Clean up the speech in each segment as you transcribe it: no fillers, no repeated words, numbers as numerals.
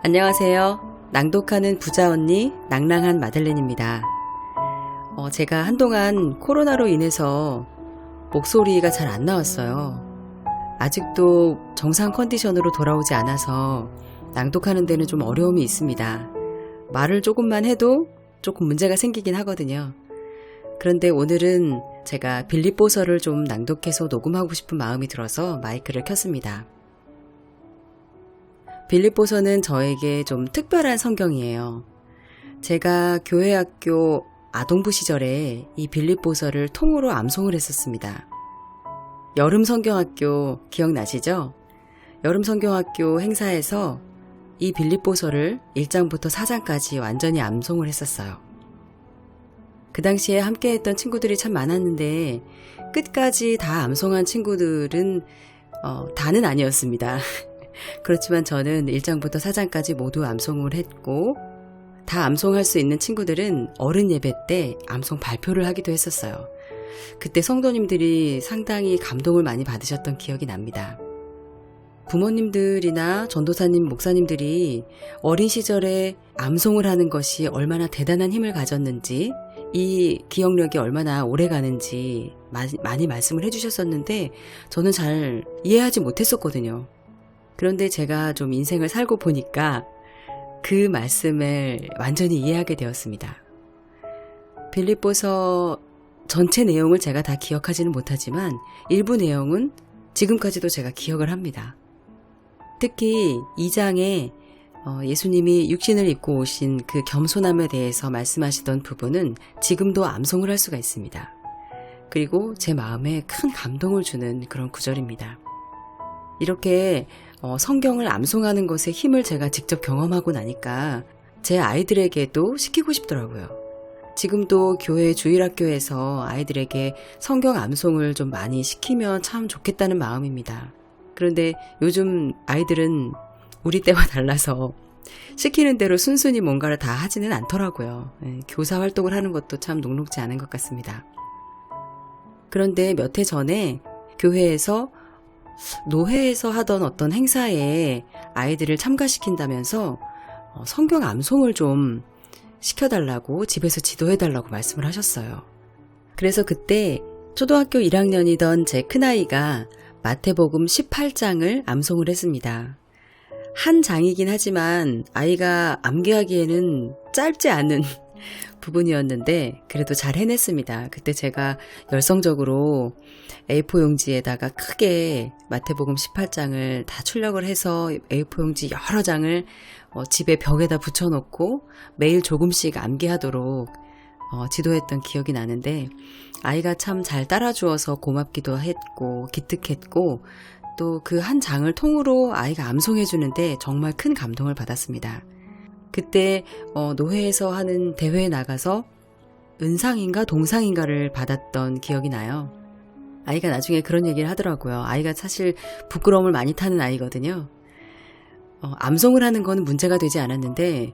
안녕하세요. 낭독하는 부자 언니 낭랑한 마들렌입니다. 제가 한동안 코로나로 인해서 목소리가 잘 안 나왔어요. 아직도 정상 컨디션으로 돌아오지 않아서 낭독하는 데는 좀 어려움이 있습니다. 말을 조금만 해도 조금 문제가 생기긴 하거든요. 그런데 오늘은 제가 빌립보서를 좀 낭독해서 녹음하고 싶은 마음이 들어서 마이크를 켰습니다. 빌립보서는 저에게 좀 특별한 성경이에요. 제가 교회학교 아동부 시절에 이 빌립보서를 통으로 암송을 했었습니다. 여름 성경학교 기억나시죠? 여름 성경학교 행사에서 이 빌립보서를 1장부터 4장까지 완전히 암송을 했었어요. 그 당시에 함께 했던 친구들이 참 많았는데 끝까지 다 암송한 친구들은 다는 아니었습니다. 그렇지만 저는 1장부터 4장까지 모두 암송을 했고 다 암송할 수 있는 친구들은 어른 예배 때 암송 발표를 하기도 했었어요. 그때 성도님들이 상당히 감동을 많이 받으셨던 기억이 납니다. 부모님들이나 전도사님, 목사님들이 어린 시절에 암송을 하는 것이 얼마나 대단한 힘을 가졌는지, 이 기억력이 얼마나 오래 가는지 많이 말씀을 해주셨었는데 저는 잘 이해하지 못했었거든요. 그런데 제가 좀 인생을 살고 보니까 그 말씀을 완전히 이해하게 되었습니다. 빌립보서 전체 내용을 제가 다 기억하지는 못하지만 일부 내용은 지금까지도 제가 기억을 합니다. 특히 2장에 예수님이 육신을 입고 오신 그 겸손함에 대해서 말씀하시던 부분은 지금도 암송을 할 수가 있습니다. 그리고 제 마음에 큰 감동을 주는 그런 구절입니다. 이렇게 성경을 암송하는 것의 힘을 제가 직접 경험하고 나니까 제 아이들에게도 시키고 싶더라고요. 지금도 교회 주일학교에서 아이들에게 성경 암송을 좀 많이 시키면 참 좋겠다는 마음입니다. 그런데 요즘 아이들은 우리 때와 달라서 시키는 대로 순순히 뭔가를 다 하지는 않더라고요. 교사 활동을 하는 것도 참 녹록지 않은 것 같습니다. 그런데 몇 해 전에 교회에서 노회에서 하던 어떤 행사에 아이들을 참가시킨다면서 성경 암송을 좀 시켜달라고 집에서 지도해달라고 말씀을 하셨어요. 그래서 그때 초등학교 1학년이던 제 큰아이가 마태복음 18장을 암송을 했습니다. 한 장이긴 하지만 아이가 암기하기에는 짧지 않은 부분이었는데 그래도 잘 해냈습니다. 그때 제가 열성적으로 A4 용지에다가 크게 마태복음 18장을 다 출력을 해서 A4 용지 여러 장을 집에 벽에다 붙여놓고 매일 조금씩 암기하도록 지도했던 기억이 나는데 아이가 참 잘 따라주어서 고맙기도 했고 기특했고 또 그 한 장을 통으로 아이가 암송해주는데 정말 큰 감동을 받았습니다. 그때 노회에서 하는 대회에 나가서 은상인가 동상인가를 받았던 기억이 나요. 아이가 나중에 그런 얘기를 하더라고요. 아이가 사실 부끄러움을 많이 타는 아이거든요. 암송을 하는 건 문제가 되지 않았는데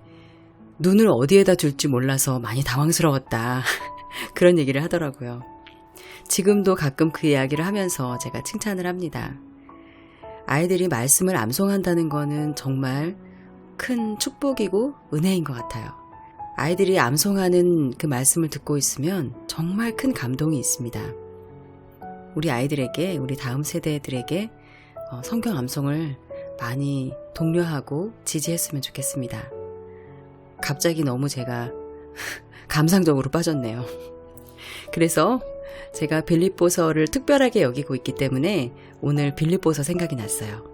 눈을 어디에다 줄지 몰라서 많이 당황스러웠다. 그런 얘기를 하더라고요. 지금도 가끔 그 이야기를 하면서 제가 칭찬을 합니다. 아이들이 말씀을 암송한다는 거는 정말 큰 축복이고 은혜인 것 같아요. 아이들이 암송하는 그 말씀을 듣고 있으면 정말 큰 감동이 있습니다. 우리 아이들에게, 우리 다음 세대들에게 성경 암송을 많이 독려하고 지지했으면 좋겠습니다. 갑자기 너무 제가 감상적으로 빠졌네요. 그래서 제가 빌립보서를 특별하게 여기고 있기 때문에 오늘 빌립보서 생각이 났어요.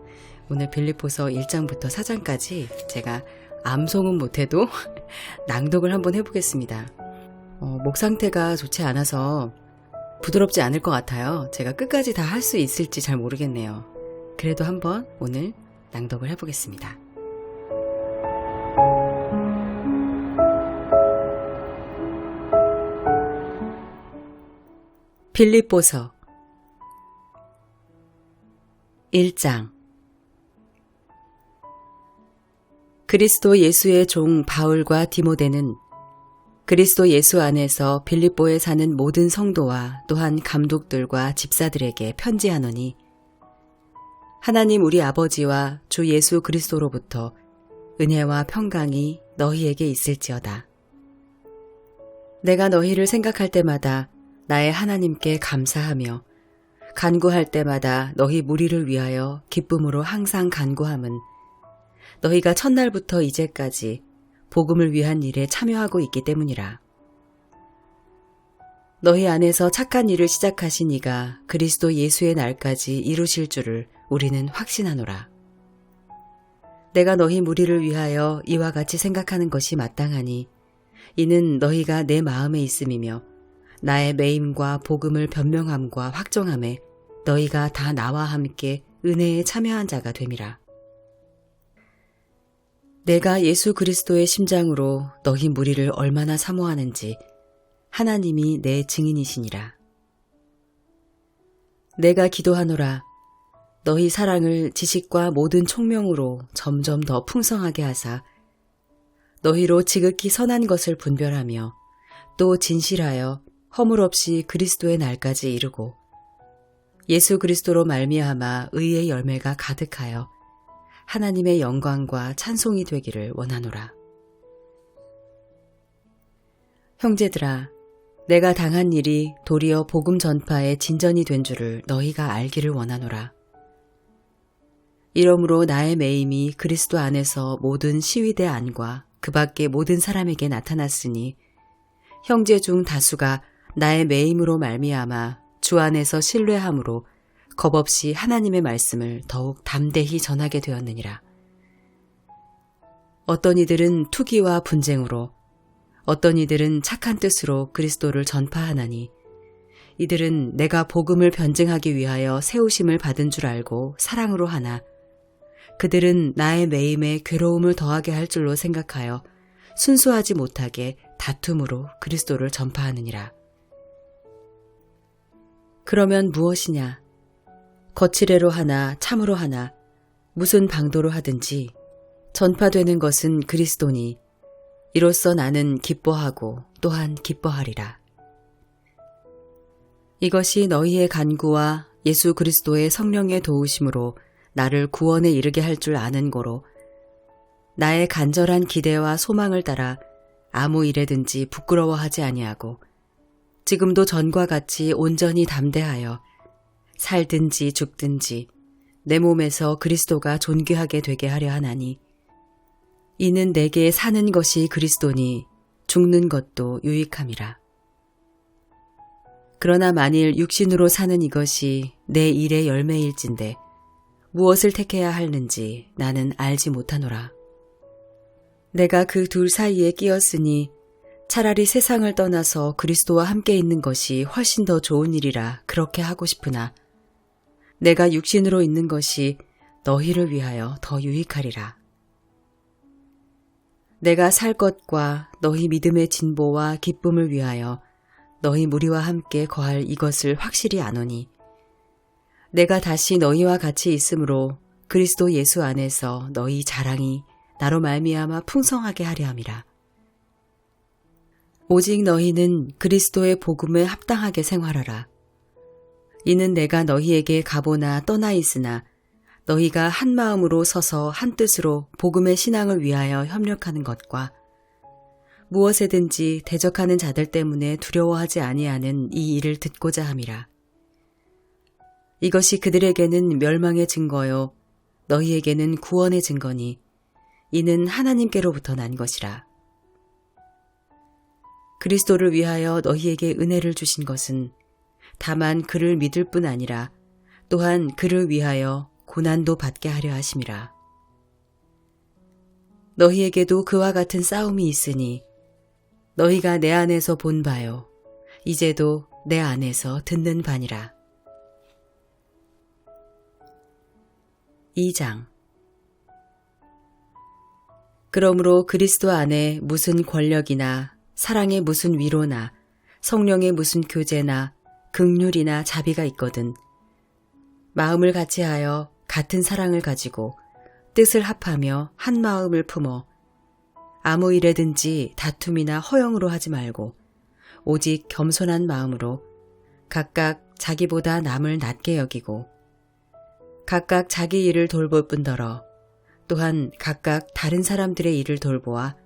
오늘 빌립보서 1장부터 4장까지 제가 암송은 못해도 낭독을 한번 해보겠습니다. 목 상태가 좋지 않아서 부드럽지 않을 것 같아요. 제가 끝까지 다 할 수 있을지 잘 모르겠네요. 그래도 한번 오늘 낭독을 해보겠습니다. 빌립보서 1장 그리스도 예수의 종 바울과 디모데는 그리스도 예수 안에서 빌립보에 사는 모든 성도와 또한 감독들과 집사들에게 편지하노니 하나님 우리 아버지와 주 예수 그리스도로부터 은혜와 평강이 너희에게 있을지어다. 내가 너희를 생각할 때마다 나의 하나님께 감사하며 간구할 때마다 너희 무리를 위하여 기쁨으로 항상 간구함은 너희가 첫날부터 이제까지 복음을 위한 일에 참여하고 있기 때문이라. 너희 안에서 착한 일을 시작하신 이가 그리스도 예수의 날까지 이루실 줄을 우리는 확신하노라. 내가 너희 무리를 위하여 이와 같이 생각하는 것이 마땅하니 이는 너희가 내 마음에 있음이며 나의 매임과 복음을 변명함과 확정함에 너희가 다 나와 함께 은혜에 참여한 자가 됨이라. 내가 예수 그리스도의 심장으로 너희 무리를 얼마나 사모하는지 하나님이 내 증인이시니라. 내가 기도하노라. 너희 사랑을 지식과 모든 총명으로 점점 더 풍성하게 하사 너희로 지극히 선한 것을 분별하며 또 진실하여 허물 없이 그리스도의 날까지 이르고 예수 그리스도로 말미암아 의의 열매가 가득하여 하나님의 영광과 찬송이 되기를 원하노라. 형제들아, 내가 당한 일이 도리어 복음 전파의 진전이 된 줄을 너희가 알기를 원하노라. 이러므로 나의 매임이 그리스도 안에서 모든 시위대 안과 그 밖의 모든 사람에게 나타났으니 형제 중 다수가 나의 매임으로 말미암아 주 안에서 신뢰함으로 겁없이 하나님의 말씀을 더욱 담대히 전하게 되었느니라. 어떤 이들은 투기와 분쟁으로 어떤 이들은 착한 뜻으로 그리스도를 전파하나니 이들은 내가 복음을 변증하기 위하여 세우심을 받은 줄 알고 사랑으로 하나 그들은 나의 매임에 괴로움을 더하게 할 줄로 생각하여 순수하지 못하게 다툼으로 그리스도를 전파하느니라. 그러면 무엇이냐? 거칠애로 하나 참으로 하나 무슨 방도로 하든지 전파되는 것은 그리스도니 이로써 나는 기뻐하고 또한 기뻐하리라. 이것이 너희의 간구와 예수 그리스도의 성령의 도우심으로 나를 구원에 이르게 할 줄 아는 고로 나의 간절한 기대와 소망을 따라 아무 일에든지 부끄러워하지 아니하고 지금도 전과 같이 온전히 담대하여 살든지 죽든지 내 몸에서 그리스도가 존귀하게 되게 하려 하나니 이는 내게 사는 것이 그리스도니 죽는 것도 유익함이라. 그러나 만일 육신으로 사는 이것이 내 일의 열매일진데 무엇을 택해야 하는지 나는 알지 못하노라. 내가 그 둘 사이에 끼었으니 차라리 세상을 떠나서 그리스도와 함께 있는 것이 훨씬 더 좋은 일이라 그렇게 하고 싶으나 내가 육신으로 있는 것이 너희를 위하여 더 유익하리라. 내가 살 것과 너희 믿음의 진보와 기쁨을 위하여 너희 무리와 함께 거할 이것을 확실히 아노니 내가 다시 너희와 같이 있으므로 그리스도 예수 안에서 너희 자랑이 나로 말미암아 풍성하게 하려 함이라. 오직 너희는 그리스도의 복음에 합당하게 생활하라. 이는 내가 너희에게 가보나 떠나 있으나 너희가 한 마음으로 서서 한 뜻으로 복음의 신앙을 위하여 협력하는 것과 무엇에든지 대적하는 자들 때문에 두려워하지 아니하는 이 일을 듣고자 함이라. 이것이 그들에게는 멸망의 증거요 너희에게는 구원의 증거니 이는 하나님께로부터 난 것이라. 그리스도를 위하여 너희에게 은혜를 주신 것은 다만 그를 믿을 뿐 아니라 또한 그를 위하여 고난도 받게 하려 하심이라. 너희에게도 그와 같은 싸움이 있으니 너희가 내 안에서 본 바요 이제도 내 안에서 듣는 바니라. 2장. 그러므로 그리스도 안에 무슨 권력이나 사랑의 무슨 위로나 성령의 무슨 교제나 긍휼이나 자비가 있거든 마음을 같이하여 같은 사랑을 가지고 뜻을 합하며 한 마음을 품어 아무 일에든지 다툼이나 허영으로 하지 말고 오직 겸손한 마음으로 각각 자기보다 남을 낮게 여기고 각각 자기 일을 돌볼 뿐더러 또한 각각 다른 사람들의 일을 돌보아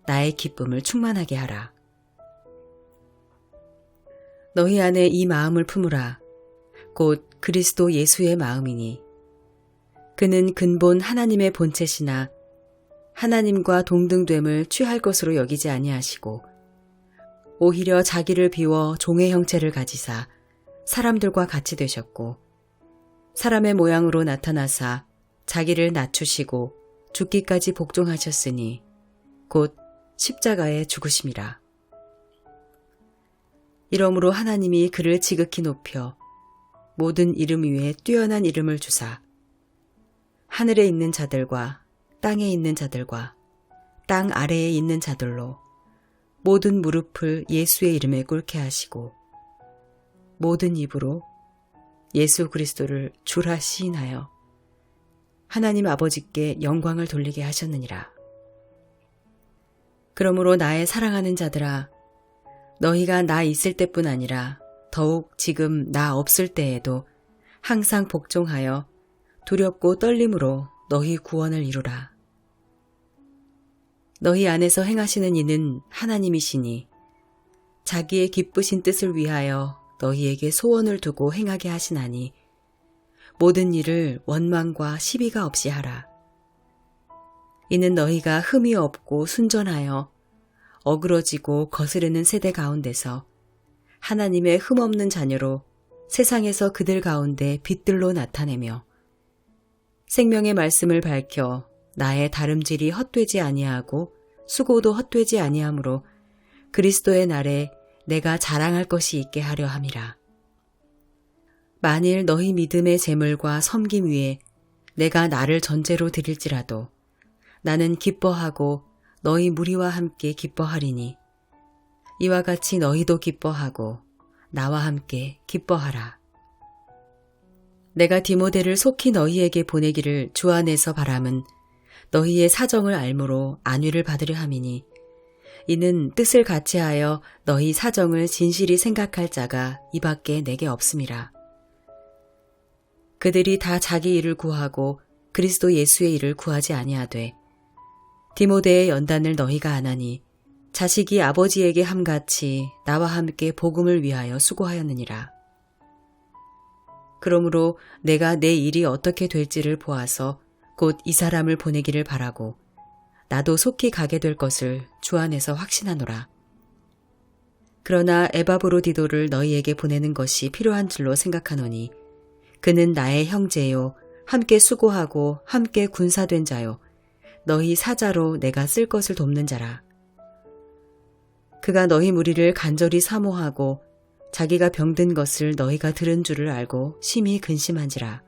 나의 기쁨을 충만하게 하라. 너희 안에 이 마음을 품으라. 곧 그리스도 예수의 마음이니 그는 근본 하나님의 본체시나 하나님과 동등됨을 취할 것으로 여기지 아니하시고 오히려 자기를 비워 종의 형체를 가지사 사람들과 같이 되셨고 사람의 모양으로 나타나사 자기를 낮추시고 죽기까지 복종하셨으니 곧 십자가에 죽으심이라. 이러므로 하나님이 그를 지극히 높여 모든 이름 위에 뛰어난 이름을 주사 하늘에 있는 자들과 땅에 있는 자들과 땅 아래에 있는 자들로 모든 무릎을 예수의 이름에 꿇게 하시고 모든 입으로 예수 그리스도를 주라 시인하여 하나님 아버지께 영광을 돌리게 하셨느니라. 그러므로 나의 사랑하는 자들아, 너희가 나 있을 때뿐 아니라 더욱 지금 나 없을 때에도 항상 복종하여 두렵고 떨림으로 너희 구원을 이루라. 너희 안에서 행하시는 이는 하나님이시니 자기의 기쁘신 뜻을 위하여 너희에게 소원을 두고 행하게 하시나니 모든 일을 원망과 시비가 없이 하라. 이는 너희가 흠이 없고 순전하여 어그러지고 거스르는 세대 가운데서 하나님의 흠없는 자녀로 세상에서 그들 가운데 빛들로 나타내며 생명의 말씀을 밝혀 나의 다름질이 헛되지 아니하고 수고도 헛되지 아니하므로 그리스도의 날에 내가 자랑할 것이 있게 하려 함이라. 만일 너희 믿음의 재물과 섬김 위에 내가 나를 전제로 드릴지라도 나는 기뻐하고 너희 무리와 함께 기뻐하리니 이와 같이 너희도 기뻐하고 나와 함께 기뻐하라. 내가 디모데를 속히 너희에게 보내기를 주 안에서 바람은 너희의 사정을 알므로 안위를 받으려 함이니 이는 뜻을 같이하여 너희 사정을 진실히 생각할 자가 이밖에 내게 없음이라. 그들이 다 자기 일을 구하고 그리스도 예수의 일을 구하지 아니하되 디모데의 연단을 너희가 안하니 자식이 아버지에게 함같이 나와 함께 복음을 위하여 수고하였느니라. 그러므로 내가 내 일이 어떻게 될지를 보아서 곧 이 사람을 보내기를 바라고 나도 속히 가게 될 것을 주 안에서 확신하노라. 그러나 에바브로디도를 너희에게 보내는 것이 필요한 줄로 생각하노니 그는 나의 형제요 함께 수고하고 함께 군사된 자요 너희 사자로 내가 쓸 것을 돕는 자라. 그가 너희 무리를 간절히 사모하고 자기가 병든 것을 너희가 들은 줄을 알고 심히 근심한지라.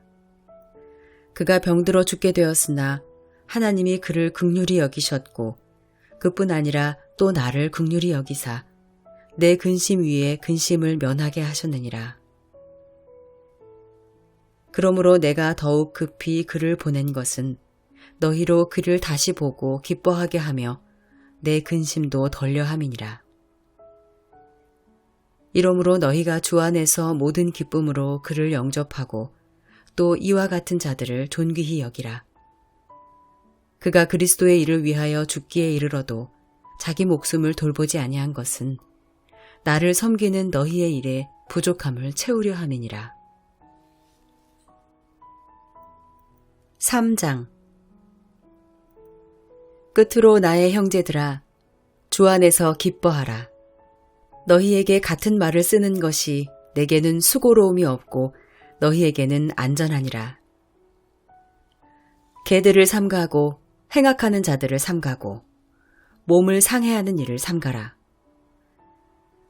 그가 병들어 죽게 되었으나 하나님이 그를 긍휼히 여기셨고 그뿐 아니라 또 나를 긍휼히 여기사 내 근심 위에 근심을 면하게 하셨느니라. 그러므로 내가 더욱 급히 그를 보낸 것은 너희로 그를 다시 보고 기뻐하게 하며 내 근심도 덜려 함이니라. 이러므로 너희가 주 안에서 모든 기쁨으로 그를 영접하고 또 이와 같은 자들을 존귀히 여기라. 그가 그리스도의 일을 위하여 죽기에 이르러도 자기 목숨을 돌보지 아니한 것은 나를 섬기는 너희의 일에 부족함을 채우려 함이니라. 3장. 끝으로 나의 형제들아, 주 안에서 기뻐하라. 너희에게 같은 말을 쓰는 것이 내게는 수고로움이 없고 너희에게는 안전하니라. 개들을 삼가고 행악하는 자들을 삼가고 몸을 상해하는 일을 삼가라.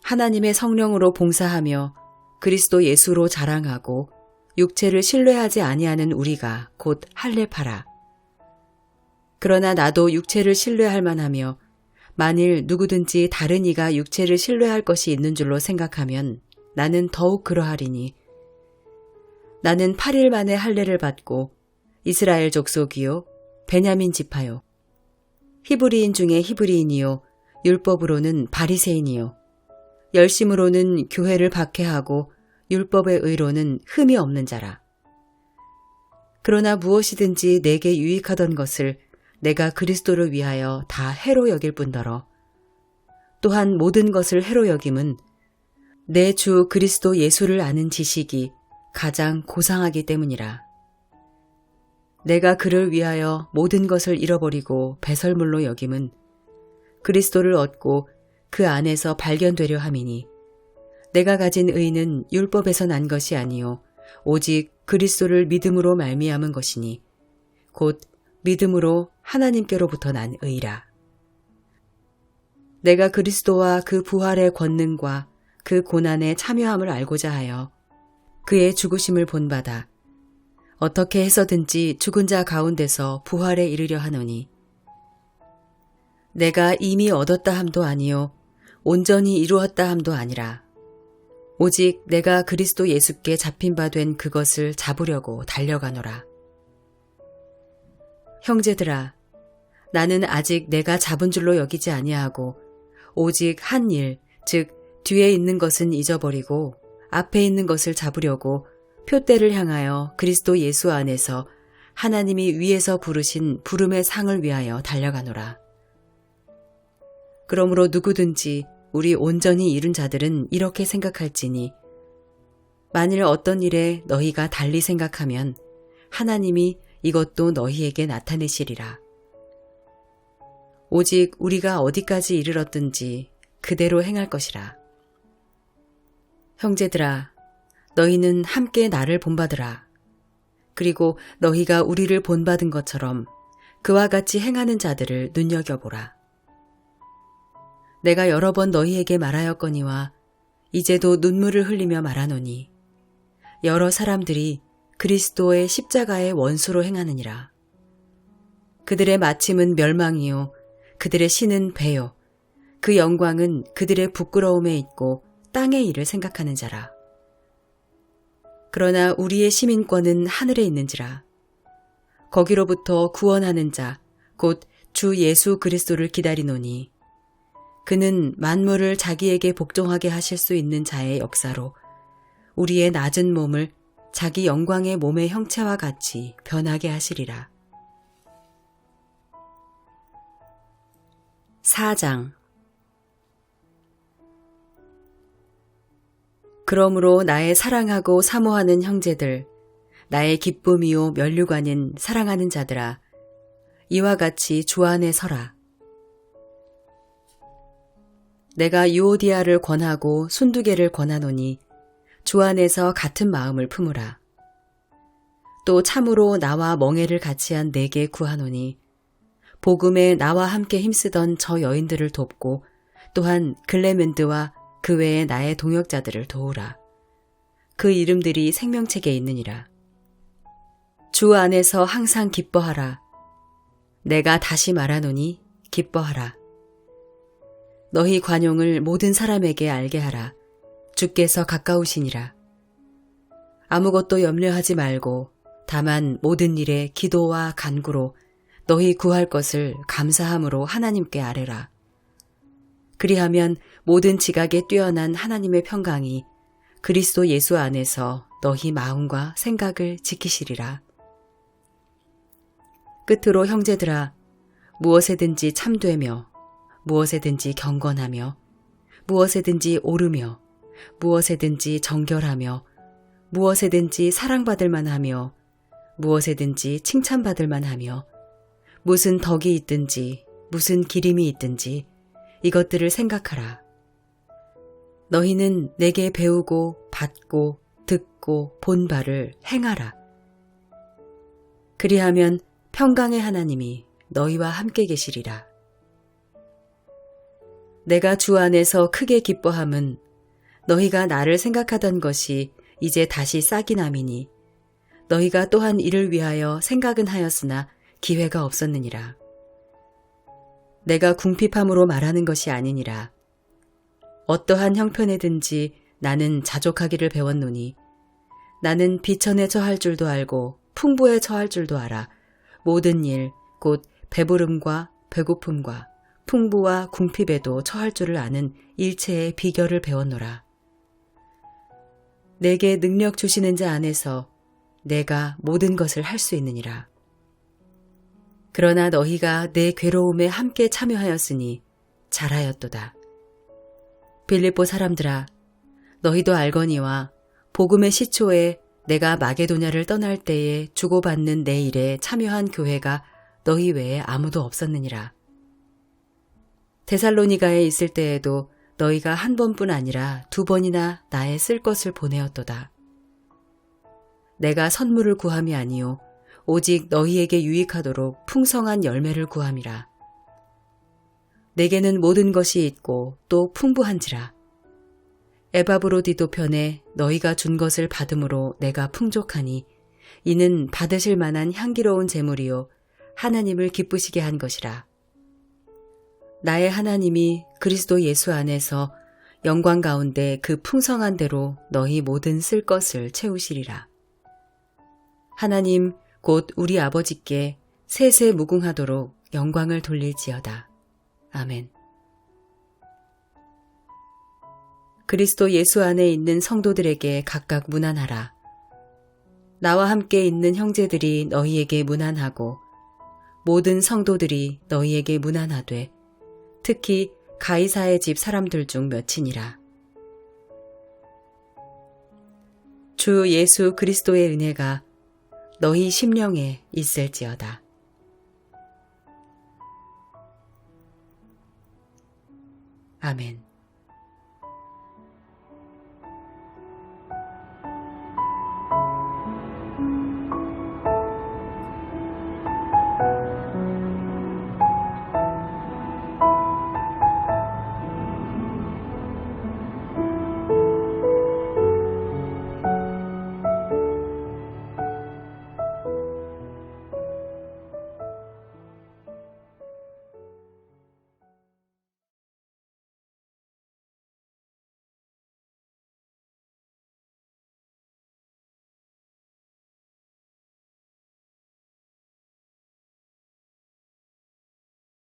하나님의 성령으로 봉사하며 그리스도 예수로 자랑하고 육체를 신뢰하지 아니하는 우리가 곧 할례파라. 그러나 나도 육체를 신뢰할 만하며 만일 누구든지 다른 이가 육체를 신뢰할 것이 있는 줄로 생각하면 나는 더욱 그러하리니 나는 8일 만에 할례를 받고 이스라엘 족속이요 베냐민 지파요 히브리인 중에 히브리인이요 율법으로는 바리새인이요 열심으로는 교회를 박해하고 율법의 의로는 흠이 없는 자라. 그러나 무엇이든지 내게 유익하던 것을 내가 그리스도를 위하여 다 해로 여길 뿐더러 또한 모든 것을 해로 여김은 내 주 그리스도 예수를 아는 지식이 가장 고상하기 때문이라. 내가 그를 위하여 모든 것을 잃어버리고 배설물로 여김은 그리스도를 얻고 그 안에서 발견되려 함이니 내가 가진 의는 율법에서 난 것이 아니요 오직 그리스도를 믿음으로 말미암은 것이니 곧 믿음으로 하나님께로부터 난 의라. 내가 그리스도와 그 부활의 권능과 그 고난에 참여함을 알고자 하여 그의 죽으심을 본받아 어떻게 해서든지 죽은 자 가운데서 부활에 이르려 하노니 내가 이미 얻었다 함도 아니요 온전히 이루었다 함도 아니라 오직 내가 그리스도 예수께 잡힌 바 된 그것을 잡으려고 달려가노라. 형제들아, 나는 아직 내가 잡은 줄로 여기지 아니하고 오직 한 일, 즉 뒤에 있는 것은 잊어버리고 앞에 있는 것을 잡으려고 표대를 향하여 그리스도 예수 안에서 하나님이 위에서 부르신 부름의 상을 위하여 달려가노라. 그러므로 누구든지 우리 온전히 이룬 자들은 이렇게 생각할지니 만일 어떤 일에 너희가 달리 생각하면 하나님이 이것도 너희에게 나타내시리라. 오직 우리가 어디까지 이르렀든지 그대로 행할 것이라. 형제들아, 너희는 함께 나를 본받으라. 그리고 너희가 우리를 본받은 것처럼 그와 같이 행하는 자들을 눈여겨보라. 내가 여러 번 너희에게 말하였거니와 이제도 눈물을 흘리며 말하노니 여러 사람들이 그리스도의 십자가의 원수로 행하느니라. 그들의 마침은 멸망이요 그들의 신은 배요 그 영광은 그들의 부끄러움에 있고 땅의 일을 생각하는 자라. 그러나 우리의 시민권은 하늘에 있는지라. 거기로부터 구원하는 자 곧 주 예수 그리스도를 기다리노니 그는 만물을 자기에게 복종하게 하실 수 있는 자의 역사로 우리의 낮은 몸을 자기 영광의 몸의 형체와 같이 변하게 하시리라. 4장. 그러므로 나의 사랑하고 사모하는 형제들, 나의 기쁨이요 면류관인 사랑하는 자들아, 이와 같이 주 안에 서라. 내가 유오디아를 권하고 순두개를 권하노니 주 안에서 같은 마음을 품으라. 또 참으로 나와 멍에를 같이 한 내게 구하노니 복음에 나와 함께 힘쓰던 저 여인들을 돕고 또한 글레멘드와 그 외에 나의 동역자들을 도우라. 그 이름들이 생명책에 있느니라. 주 안에서 항상 기뻐하라. 내가 다시 말하노니 기뻐하라. 너희 관용을 모든 사람에게 알게 하라. 주께서 가까우시니라. 아무것도 염려하지 말고 다만 모든 일에 기도와 간구로 너희 구할 것을 감사함으로 하나님께 아뢰라. 그리하면 모든 지각에 뛰어난 하나님의 평강이 그리스도 예수 안에서 너희 마음과 생각을 지키시리라. 끝으로 형제들아, 무엇에든지 참되며 무엇에든지 경건하며 무엇에든지 오르며 무엇에든지 정결하며 무엇에든지 사랑받을 만하며 무엇에든지 칭찬받을 만하며 무슨 덕이 있든지 무슨 기림이 있든지 이것들을 생각하라. 너희는 내게 배우고 받고 듣고 본 바를 행하라. 그리하면 평강의 하나님이 너희와 함께 계시리라. 내가 주 안에서 크게 기뻐함은 너희가 나를 생각하던 것이 이제 다시 싹이 남이니 너희가 또한 이를 위하여 생각은 하였으나 기회가 없었느니라. 내가 궁핍함으로 말하는 것이 아니니라. 어떠한 형편에든지 나는 자족하기를 배웠노니 나는 비천에 처할 줄도 알고 풍부에 처할 줄도 알아. 모든 일, 곧 배부름과 배고픔과 풍부와 궁핍에도 처할 줄을 아는 일체의 비결을 배웠노라. 내게 능력 주시는 자 안에서 내가 모든 것을 할 수 있느니라. 그러나 너희가 내 괴로움에 함께 참여하였으니 잘하였도다. 빌립보 사람들아, 너희도 알거니와 복음의 시초에 내가 마게도냐를 떠날 때에 주고받는 내 일에 참여한 교회가 너희 외에 아무도 없었느니라. 데살로니가에 있을 때에도 너희가 한 번뿐 아니라 2번이나 나의 쓸 것을 보내었도다. 내가 선물을 구함이 아니요 오직 너희에게 유익하도록 풍성한 열매를 구함이라. 내게는 모든 것이 있고 또 풍부한지라. 에바브로디도 편에 너희가 준 것을 받음으로 내가 풍족하니 이는 받으실 만한 향기로운 제물이요 하나님을 기쁘시게 한 것이라. 나의 하나님이 그리스도 예수 안에서 영광 가운데 그 풍성한 대로 너희 모든 쓸 것을 채우시리라. 하나님 곧 우리 아버지께 세세 무궁하도록 영광을 돌릴지어다. 아멘. 그리스도 예수 안에 있는 성도들에게 각각 문안하라. 나와 함께 있는 형제들이 너희에게 문안하고 모든 성도들이 너희에게 문안하되 특히 가이사의 집 사람들 중 몇이니라. 주 예수 그리스도의 은혜가 너희 심령에 있을지어다. 아멘.